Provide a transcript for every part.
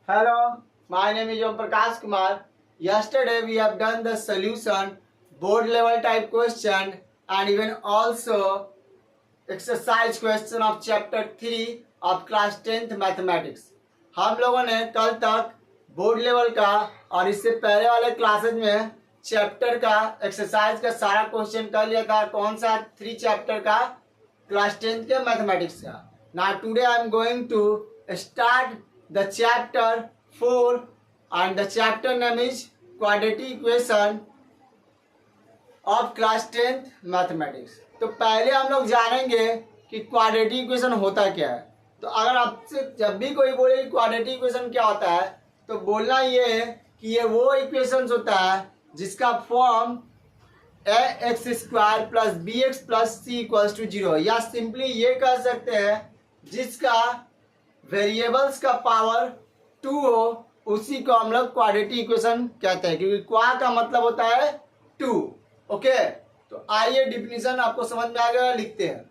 Hello, my name is Om Prakash Kumar. Yesterday we have done the solution, board level type question and even also exercise question of chapter 3 of class 10th mathematics. हम लोगों ने कल तक board level का और इससे पहले वाले क्लासेज में चैप्टर का एक्सरसाइज का सारा क्वेश्चन कर लिया था। कौन सा 3 चैप्टर का? क्लास 10th के मैथमेटिक्स का। Now today I am going to start the chapter 4 and the chapter name is quadratic equation of class 10th mathematics। तो पहले हम लोग जानेंगे कि क्वाड्रेटिक इक्वेशन होता क्या है। तो अगर आपसे जब भी कोई बोले कि क्वाड्रेटिक इक्वेशन क्या होता है तो बोलना ये है कि ये वो इक्वेशन होता है जिसका form ax² plus bx plus c equals to 0, या सिंपली ये कह सकते हैं जिसका वेरिएबल्स का पावर 2 हो उसी को हम लोग क्वाड्रेटिक इक्वेशन कहते हैं, क्योंकि क्वा का मतलब होता है 2। ओके, तो आइए डिफिनीशन आपको समझ में आ गया, लिखते हैं।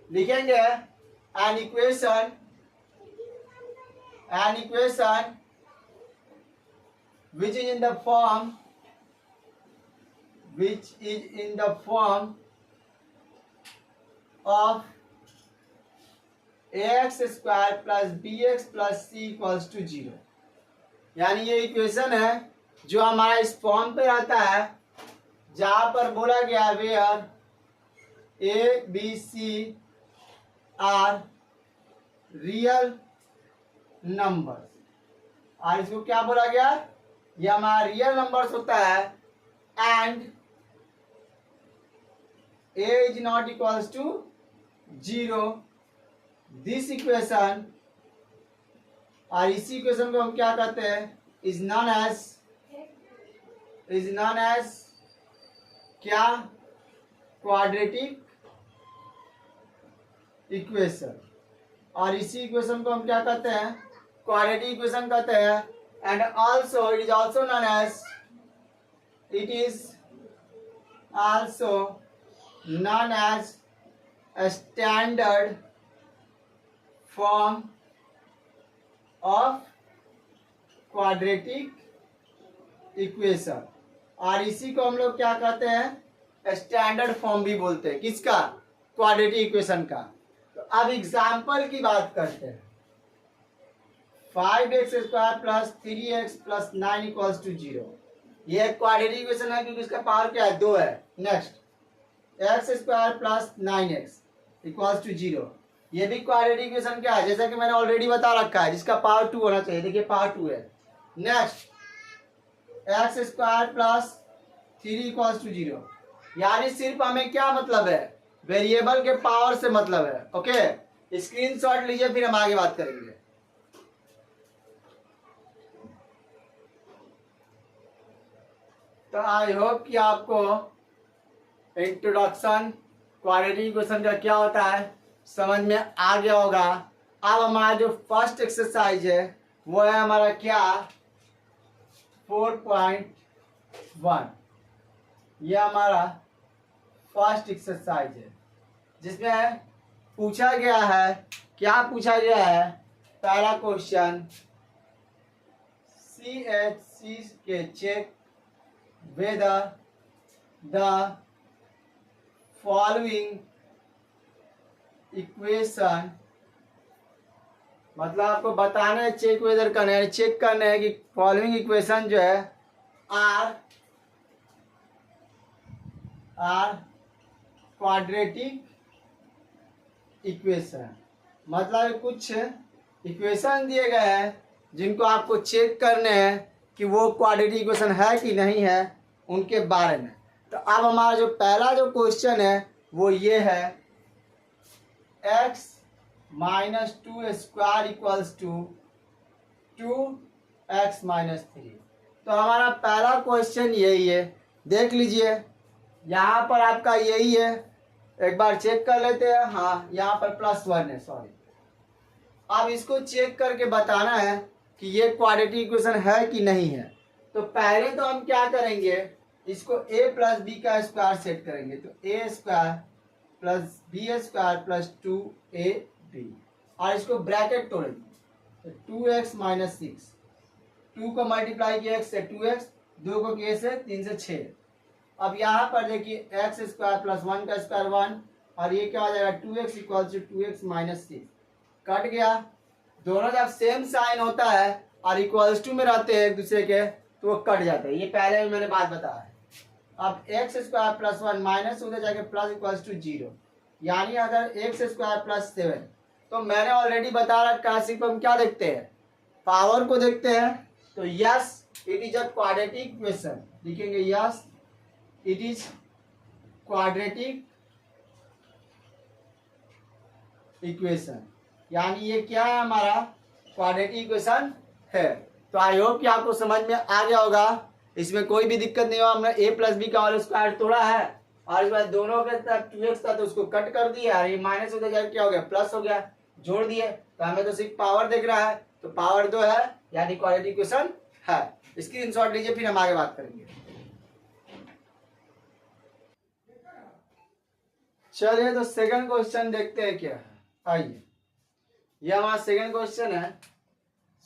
लिखेंगे an equation which is in the form of ax² plus bx plus c equals to 0। यानी ये इक्वेशन है जो हमारा इस फॉर्म पे रहता है जहां पर बोला गया where a b c are real numbers, और इसको क्या बोला गया? ये हमारा रियल नंबर्स होता है and a is not equals to 0। This equation, और इसी इक्वेशन को हम क्या कहते हैं? इज नॉन एज क्या? Quadratic equation. और इसी इक्वेशन को हम क्या कहते हैं? क्वाड्रेटिक इक्वेशन कहते हैं। And also it is also known as standard form of quadratic equation. और इसी को हम लोग क्या कहते हैं? स्टैंडर्ड फॉर्म भी बोलते हैं। किसका? क्वाड्रेटिक इक्वेशन का। तो अब एग्जाम्पल की बात करते हैं। 5x² plus 3x plus 9 equals to 0। यह क्वाड्रेटिक इक्वेशन है क्योंकि इसका पावर क्या है? 2 है। Next, x² plus 9x equals to 0। ये भी क्वाड्रेटिक इक्वेशन क्या है? जैसा कि मैंने ऑलरेडी बता रखा है, जिसका पावर 2 होना चाहिए। देखिए पावर 2 है। Next, x² plus 3 equals to 0। यानी सिर्फ हमें क्या मतलब है? वेरिएबल के पावर से मतलब है। ओके, स्क्रीनशॉट लीजिए, फिर हम आगे बात करेंगे। तो आई होप कि आपको इंट्रोडक्शन क्वाड्रेटिक इक्वेशन का क्या होता है समझ में आ गया होगा। अब हमारा जो फर्स्ट एक्सरसाइज है वो है हमारा क्या? 4.1। ये हमारा फर्स्ट एक्सरसाइज है जिसमें पूछा गया है, क्या पूछा गया है? पहला क्वेश्चन, CHC के check whether the following equation, मतलब आपको बताना है, चेक वेदर करना है, चेक करना है कि फॉलोइंग इक्वेशन जो है आर क्वाड्रेटिक इक्वेशन। मतलब कुछ इक्वेशन दिए गए हैं जिनको आपको चेक करने हैं कि वो क्वाड्रेटिक इक्वेशन है कि नहीं है, उनके बारे में। तो अब हमारा जो पहला जो क्वेश्चन है वो ये है, x minus 2² equals to 2x minus 3। तो हमारा पहला क्वेश्चन यही है। देख लीजिए यहाँ पर आपका यही है, एक बार चेक कर लेते हैं। हाँ, यहाँ पर +1 है, सॉरी। अब इसको चेक करके बताना है कि ये क्वाड्रेटिक इक्वेशन है कि नहीं है। तो पहले तो हम क्या करेंगे, इसको a प्लस बी का स्क्वायर सेट करेंगे। तो a² plus b² plus 2ab, और इसको ब्रैकेट तोड़ेंगे। 2x माइनस 6, 2 को मल्टीप्लाई किया x से 2x, 2 को किए से 3 से 6। अब यहाँ पर देखिए एक्स स्क्वायर प्लस 1 का स्क्वायर 1, और ये क्या हो जाएगा 2x equal to 2x minus 6, cut गया। दोनों जब सेम साइन होता है और इक्वल्स टू में रहते हैं एक दूसरे के तो वो कट जाते हैं, ये पहले भी मैंने बात बताया है। अब एक्स स्क्वायर प्लस 1 माइनस उधर जाके प्लस इक्वल्स टू 0, यानी अगर एक्स स्क्वायर प्लस 7, तो मैंने ऑलरेडी बता रखा है, सिर्फ हम क्या देखते हैं, पावर को देखते हैं। तो yes it is a quadratic equation, लिखेंगे yes it is quadratic equation, यानी ये क्या है, हमारा क्वाड्रेटिक इक्वेशन है। तो आई होप कि आपको समझ में आ गया होगा, इसमें कोई भी दिक्कत नहीं हुआ। हमने a प्लस बी का होल स्क्वायर तोड़ा है और इस बार दोनों के साथ 2x था तो उसको कट कर दिया, और ये माइनस होते जाकर क्या हो गया, प्लस हो गया, जोड़ दिए। तो हमें तो सिर्फ पावर दिख रहा है, तो पावर 2 है, यानी क्वाड्रेटिक इक्वेशन है। स्क्रीनशॉट लीजिए, फिर हम आगे बात करेंगे। चलिए तो सेकंड क्वेश्चन देखते हैं क्या है। आइए, ये हमारा सेकंड क्वेश्चन है,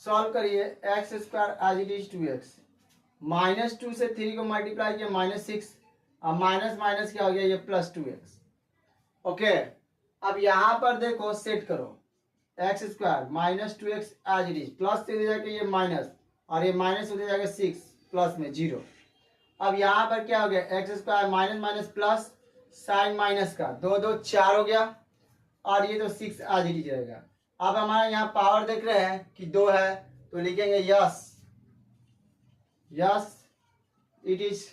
सॉल्व करिए। X square as it is 2x, minus 2 से 3 को मल्टीप्लाई किया माइनस 6, अब माइनस माइनस क्या हो गया, ये प्लस 2x। ओके, अब यहाँ पर देखो सेट करो, x square minus 2x as it is, plus से जाके ये माइनस, और ये माइनस हो जाएगा 6 प्लस में 0। अब यहाँ पर क्या हो गया, x square minus minus plus, sign minus का 2 2 4 हो गया, और ये तो 6 एज इट इज रहेगा। अब हमारे यहाँ पावर देख रहे हैं कि 2 है, तो लिखेंगे yes yes it is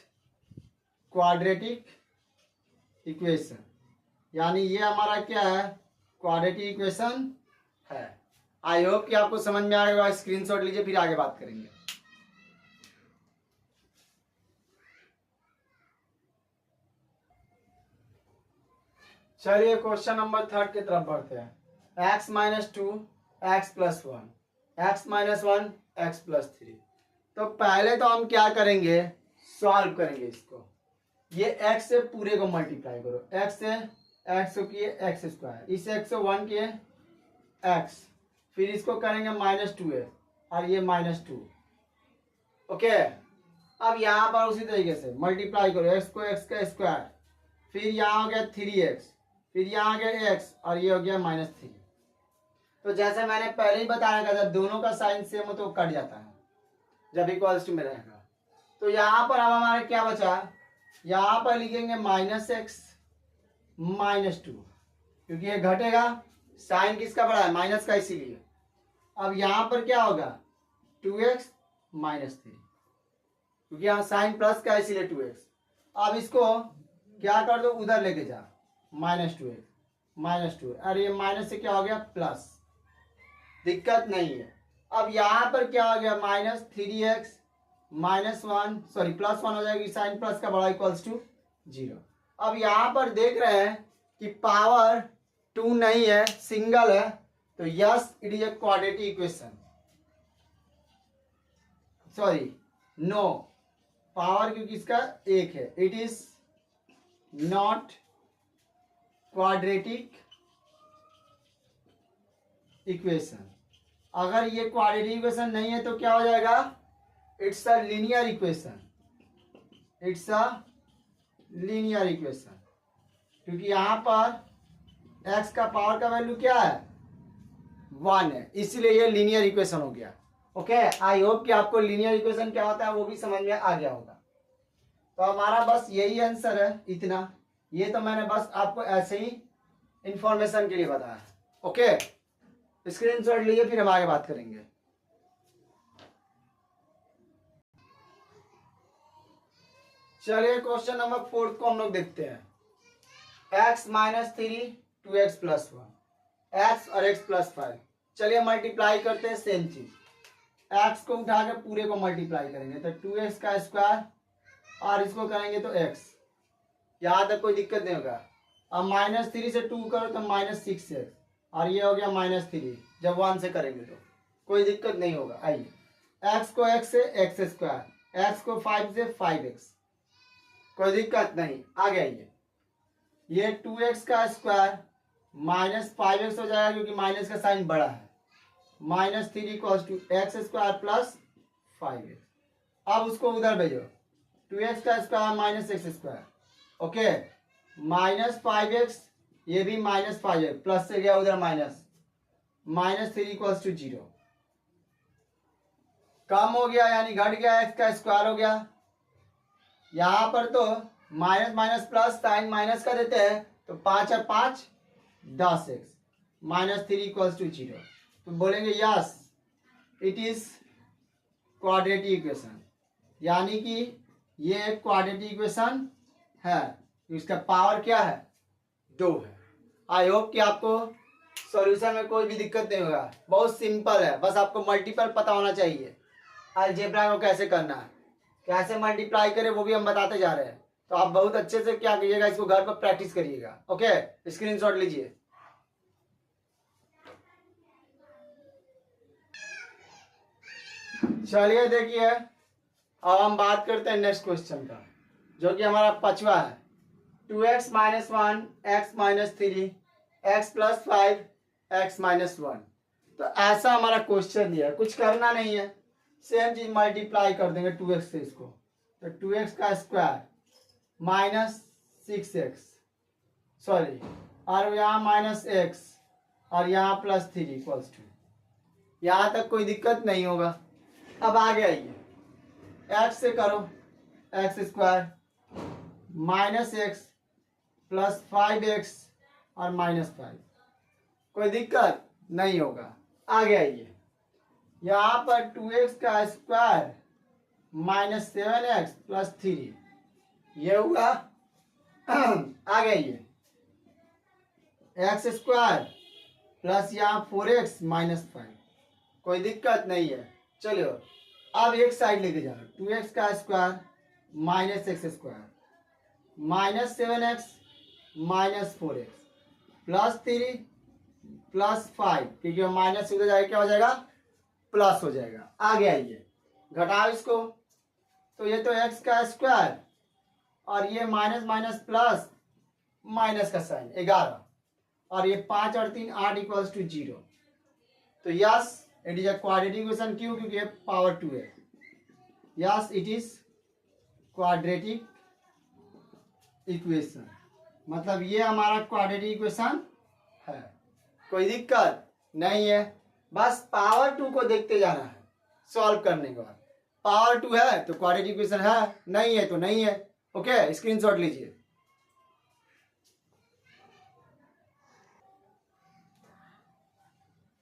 quadratic equation, यानी ये हमारा क्या है, क्वाड्रेटिक इक्वेशन है। आई होप कि आपको समझ में आएगा। स्क्रीनशॉट लीजिए, फिर आगे बात करेंगे। चलिए क्वेश्चन नंबर 3 की तरफ बढ़ते हैं। x minus 2 x plus 1, x minus 1 x plus 3। तो पहले तो हम क्या करेंगे, सॉल्व करेंगे इसको। ये x से पूरे को मल्टीप्लाई करो, x से x को किए एक्स स्क्वायर, इस x से 1 किए x, फिर इसको करेंगे माइनस 2x, और ये माइनस 2। ओके, अब यहाँ पर उसी तरीके से मल्टीप्लाई करो, x को x का स्क्वायर, फिर यहाँ हो गया 3x, फिर यहाँ आ गया x, और ये हो गया माइनस 3। तो जैसे मैंने पहले ही बताया था, जब दोनों का साइन सेम हो तो कट जाता है, जब इक्वल्स टू में रहेगा। तो यहाँ पर अब हमारे क्या बचा, यहाँ पर लिखेंगे माइनस एक्स माइनस 2, क्योंकि ये घटेगा, साइन किसका बड़ा है, माइनस का, इसीलिए। अब यहाँ पर क्या होगा 2x माइनस 3, क्योंकि यहाँ साइन प्लस का, इसीलिए 2x। अब इसको क्या कर दो, उधर लेके जा, माइनस 2x माइनस 2, और ये माइनस से क्या हो गया प्लस, दिक्कत नहीं है। अब यहाँ पर क्या हो गया, minus 3x minus 1, sorry plus 1 हो जाएगी, साइन प्लस का बड़ा इक्वल्स टू 0। अब यहाँ पर देख रहे हैं कि पावर 2 नहीं है, सिंगल है, तो yes it is a quadratic equation, sorry no, power क्योंकि इसका 1 है, it is not quadratic equation. अगर ये क्वाड्रेटिक इक्वेशन नहीं है तो क्या हो जाएगा, it's a linear equation, it's a linear equation, क्योंकि यहां पर x का पावर का वैल्यू क्या है 1 है, इसीलिए ये लीनियर इक्वेशन हो गया। ओके, आई होप कि आपको लीनियर इक्वेशन क्या होता है वो भी समझ में आ गया होगा। तो हमारा बस यही आंसर है, इतना। ये तो मैंने बस आपको ऐसे ही इंफॉर्मेशन के लिए बताया। ओके, स्क्रीनशॉट लीजिए, फिर हम आगे बात करेंगे। चलिए क्वेश्चन नंबर 4 को हम लोग देखते हैं। x minus 3 2x plus 1, x और x प्लस 5। चलिए मल्टीप्लाई करते हैं, सेम चीज, x को उठा के पूरे को मल्टीप्लाई करेंगे, तो 2x का स्क्वायर, और इसको करेंगे तो x, यहाँ तक कोई दिक्कत नहीं होगा। अब माइनस 3 से 2 करो तो माइनस 6x, और ये हो गया माइनस 3, जब 1 से करेंगे तो कोई दिक्कत नहीं होगा। आइए, x को x से एक्स स्क्वायर, x को 5 से 5x, कोई दिक्कत नहीं। आगे आइए, ये 2x का स्क्वायर माइनस 5x हो जाएगा, क्योंकि माइनस का साइन बड़ा है, minus 3 equals to x square plus 5x। अब उसको उधर भेजो, 2x का square minus x square, okay, minus 5x, ये भी माइनस 5x, प्लस से गया उधर माइनस, माइनस 3 इक्वल्स टू 0। कम हो गया यानी घट गया, एक्स का स्क्वायर हो गया। यहां पर तो minus minus plus sign minus का देते हैं, तो 5 और 5 10x, माइनस 3 इक्वल्स टू 0। तो बोलेंगे yes it is quadratic equation, यानी कि ये एक क्वाड्रेटिक इक्वेशन है। इसका पावर क्या है? 2 है। आई होप कि आपको सॉल्यूशन में कोई भी दिक्कत नहीं होगा, बहुत सिंपल है, बस आपको मल्टीपल पता होना चाहिए। अलजेब्रा को कैसे करना है, कैसे मल्टीप्लाई करें वो भी हम बताते जा रहे हैं। तो आप बहुत अच्छे से क्या करिएगा, इसको घर पर प्रैक्टिस करिएगा। ओके, स्क्रीनशॉट लीजिए। चलिए देखिए, अब हम बात करते हैं नेक्स्ट क्वेश्चन का, जो कि हमारा 5वां है। 2x minus 1 x minus 3 x plus 5 x minus 1। तो ऐसा हमारा क्वेश्चन दिया है, कुछ करना नहीं है, सेम चीज मल्टीप्लाई कर देंगे 2x से इसको। तो 2x का स्क्वायर माइनस 6x, सॉरी, और यहाँ माइनस x और यहाँ प्लस 3 इक्वल्स टू, यहाँ तक कोई दिक्कत नहीं होगा। अब आगे आइए, x से करो, x square minus x plus 5x और माइनस 5, कोई दिक्कत नहीं होगा। आगे आइए, यहाँ पर 2x का स्क्वायर माइनस 7x प्लस 3, ये हुआ। आगे आइए, एक्स स्क्वायर प्लस यहाँ 4x माइनस 5, कोई दिक्कत नहीं है। चलो अब एक साइड लेके जाओ, 2x का square minus x square minus 7x minus 4x plus 3 plus 5, क्योंकि माइनस उधर जाएगा क्या हो जाएगा, प्लस हो जाएगा। आगे आइए, घटाओ इसको, तो ये तो x का स्क्वायर और ये माइनस माइनस प्लस माइनस का साइन 11, और ये 5 और 3 8 इक्वल्स टू 0। तो yes it is a quadratic equation, क्यों? क्योंकि ये पावर 2 है। Yes it is quadratic equation, मतलब ये हमारा क्वाड्रेटिक इक्वेशन है, कोई दिक्कत नहीं है। बस पावर 2 को देखते जाना है सॉल्व करने के बाद। पावर 2 है तो क्वाड्रेटिक इक्वेशन है, नहीं है तो नहीं है। ओके, स्क्रीनशॉट लीजिए।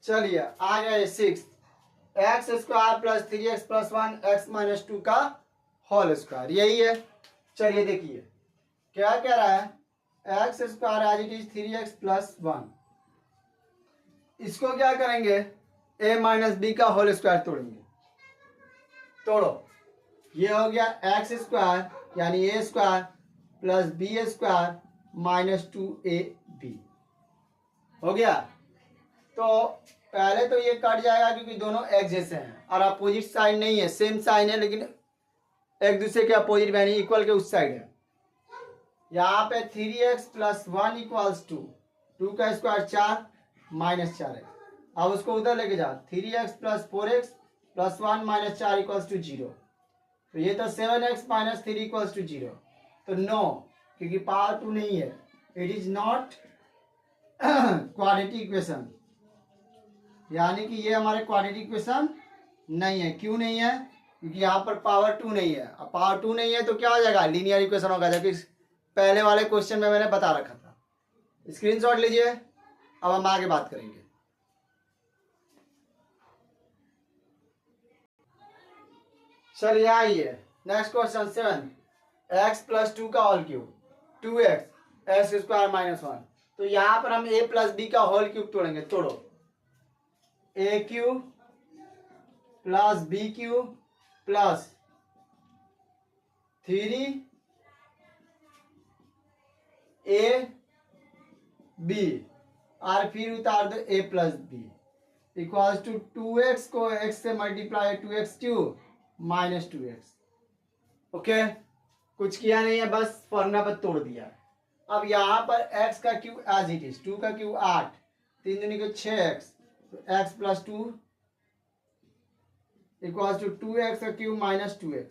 चलिए आ गया 6, x square plus 3x plus 1 x minus 2 का होल स्क्वायर, यही है। चलिए देखिए क्या कह रहा है, x square as it is 3x plus 1, इसको क्या करेंगे, a माइनस बी का होल स्क्वायर तोड़ेंगे। तोड़ो, ये हो गया एक्स स्क्वायर यानी a square plus b square minus 2ab हो गया। तो पहले तो ये कट जाएगा क्योंकि दोनों एक जैसे हैं और अपोजिट साइड नहीं है, सेम साइन है लेकिन एक दूसरे के अपोजिट यानी इक्वल के उस साइड है। यहाँ पे 3x प्लस 1 इक्वल्स टू 2 का स्क्वायर 4 माइनस 4x। अब उसको उधर लेके जा, 3x plus 4x plus 1 minus 4 equals to 0। तो ये तो 7x माइनस 3 इक्वल्स टू 0। तो नो, क्योंकि पावर 2 नहीं है, it is not quadratic equation, यानी कि ये हमारे क्वाड्रेटिक इक्वेशन नहीं है। क्यों नहीं है? क्योंकि यहाँ पर पावर 2 नहीं है। अब पावर 2 नहीं है तो क्या हो जाएगा, लीनियर इक्वेशन होगा, जबकि पहले वाले क्वेश्चन में मैंने बता रखा था। स्क्रीनशॉट लीजिए, अब हम आगे बात करेंगे। चलिए आइए नेक्स्ट क्वेश्चन 7, एक्स प्लस 2 का whole cube 2x x square minus 1। तो यहाँ पर हम a प्लस बी का होल क्यूब तोड़ेंगे। तोड़ो, a cube plus b cube plus 3 a b और फिर उतार दो a plus b equals to 2x को x से multiply 2x cube minus 2x। Okay, कुछ किया नहीं है, बस फॉर्मूला पर तोड़ दिया। अब यहाँ पर x का क्यूब एज इट इज, 2 का क्यूब 8, 3 दूनी को 6x, तो x plus 2 equal to 2x का क्यूब माइनस 2x।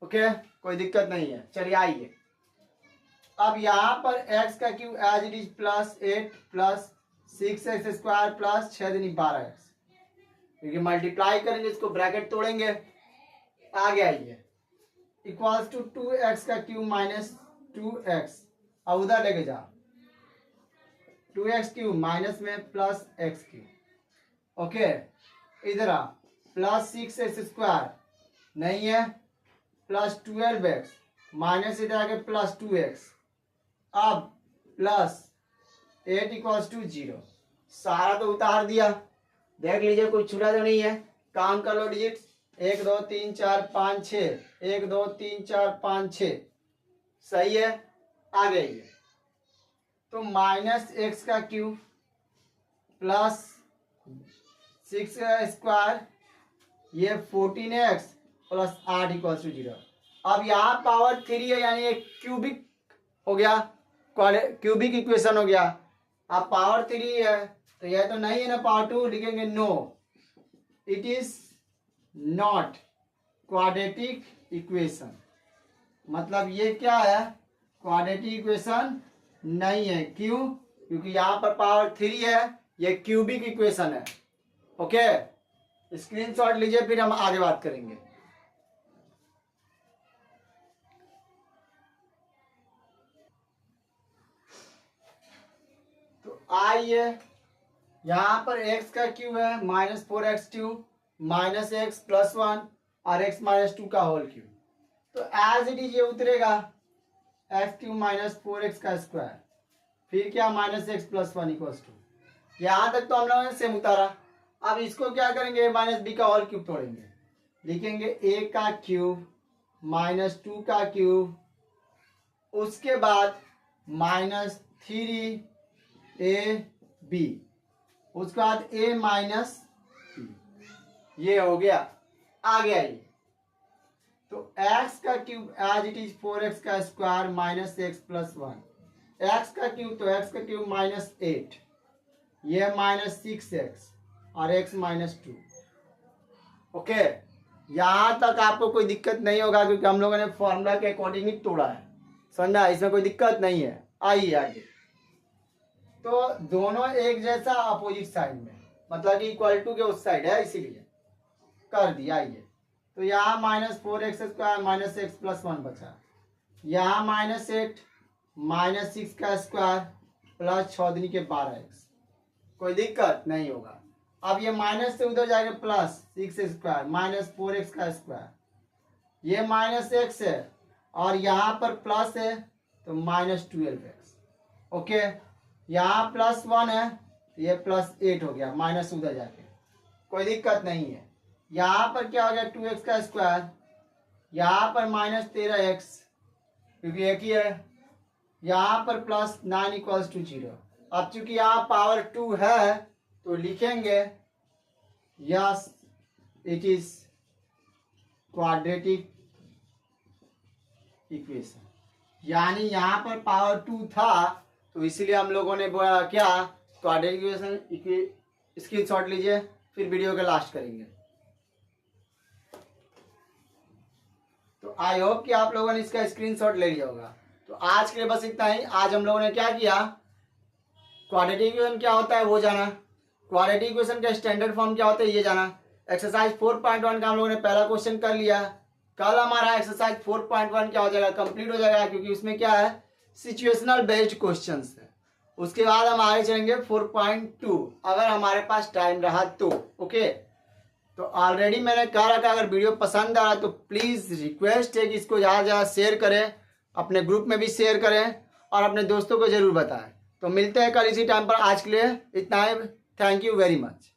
ओके, कोई दिक्कत नहीं है। चलिए आइए, अब यहाँ पर x का cube as it is plus 8 plus 6x square plus 6 दूनी 12x, क्योंकि मल्टीप्लाई करेंगे इसको ब्रैकेट तोड़ेंगे। आगे आइए, इक्वल्स टू 2x का क्यूब माइनस 2x, अब उधर लेके जाओ, 2x क्यूब माइनस में प्लस x क्यूब। ओके, इधर आ, प्लस 6x स्क्वायर नहीं है, प्लस 12x माइनस इधर आके प्लस 2x, अब प्लस 8 इक्वल्स टू 0। सारा तो उतार दिया, देख लीजिए कोई छूटा तो नहीं है। काम कर लो डिजिट्स, 1 2 3 4 5 6, 1 2 3 4 5 6, सही है। आगे ये तो माइनस एक्स का क्यूब प्लस 6 का स्क्वायर, ये 14x प्लस 8 इक्वल्स टू 0। अब यहाँ पावर 3 है, यानी एक क्यूबिक हो गया, क्यूबिक इक्वेशन हो गया। अब पावर 3 है तो यह तो नहीं है ना, पावर 2 लिखेंगे no, it is not quadratic equation. मतलब ये क्या है, क्वाड्रेटिक इक्वेशन नहीं है। क्यों? क्योंकि यहाँ पर पावर 3 है, ये क्यूबिक इक्वेशन है। ओके, स्क्रीनशॉट लीजिए, फिर हम आगे बात करेंगे। तो आइए, यहाँ पर x का क्यूब है minus 4x cube minus x plus 1 और x माइनस 2 का होल क्यूब। तो एज इट इज ये उतरेगा एक्स क्यूब माइनस 4x का स्क्वायर, फिर क्या minus x plus 1 equals to, यहाँ तक तो हम लोगों ने सेम उतारा। अब इसको क्या करेंगे, माइनस बी का होल क्यूब तोड़ेंगे, लिखेंगे a का क्यूब माइनस 2 का क्यूब, उसके बाद माइनस 3ab, उसके बाद a माइनस b, ये हो गया। आगे आइए, तो x का cube as it is 4x का square minus x plus 1, x का क्यूब तो x का क्यूब माइनस 8, ये माइनस 6x और x माइनस 2। ओके, यहाँ तक आपको कोई दिक्कत नहीं होगा, क्योंकि हम लोगों ने फॉर्मूला के अकॉर्डिंग ही तोड़ा है, समझा, इसमें कोई दिक्कत नहीं है। आइए आगे, तो दोनों एक जैसा अपोजिट साइड में, मतलब कि इक्वल टू के उस साइड है, इसीलिए कर दिया। आइए, तो यहाँ minus 4x square minus x plus 1 बचा, यहाँ माइनस 8 माइनस 6 का स्क्वायर प्लस 6 दूनी के 12x, कोई दिक्कत नहीं होगा। अब ये माइनस से उधर जाएगा प्लस 6 स्क्वायर माइनस 4x का स्क्वायर, ये माइनस x है और यहाँ पर प्लस है तो माइनस 12x। ओके, यहाँ प्लस 1 है तो ये प्लस 8 हो गया, माइनस उधर जाके, कोई दिक्कत नहीं है। यहाँ पर क्या हो गया 2x का स्क्वायर, यहाँ पर माइनस 13x क्योंकि एक ही है, यहाँ पर प्लस 9 इक्वल्स टू 0। अब चूंकि यहाँ पावर 2 है तो लिखेंगे yes it is quadratic equation, यानी यहाँ पर पावर 2 था तो इसलिए हम लोगों ने बोला क्या, क्वाड्रेटिक इक्वेशन। स्क्रीनशॉट लीजिए, फिर वीडियो के लास्ट करेंगे। तो आई होप कि आप लोगों ने इसका स्क्रीनशॉट ले लिया होगा। तो आज के लिए बस इतना ही। आज हम लोगों ने क्या किया, क्वाड्रेटिक इक्वेशन क्या होता है वो जाना, क्वाड्रेटिक इक्वेशन का स्टैंडर्ड फॉर्म क्या होता है ये जाना। एक्सरसाइज 4.1 का हम लोगों ने पहला क्वेश्चन कर लिया। कल हमारा एक्सरसाइज 4.1 क्या हो जाएगा, कंप्लीट हो जाएगा, क्योंकि उसमें क्या है, सिचुएशनल बेस्ड क्वेश्चंस है। उसके बाद हम आगे चलेंगे 4.2 अगर हमारे पास टाइम रहा तो। ओके, तो ऑलरेडी मैंने कहा रखा, अगर वीडियो पसंद आया तो प्लीज़ रिक्वेस्ट है कि इसको ज़्यादा से ज़्यादा शेयर करें, अपने ग्रुप में भी शेयर करें और अपने दोस्तों को ज़रूर बताएं। तो मिलते हैं कल इसी टाइम पर। आज के लिए इतना ही, थैंक यू वेरी मच।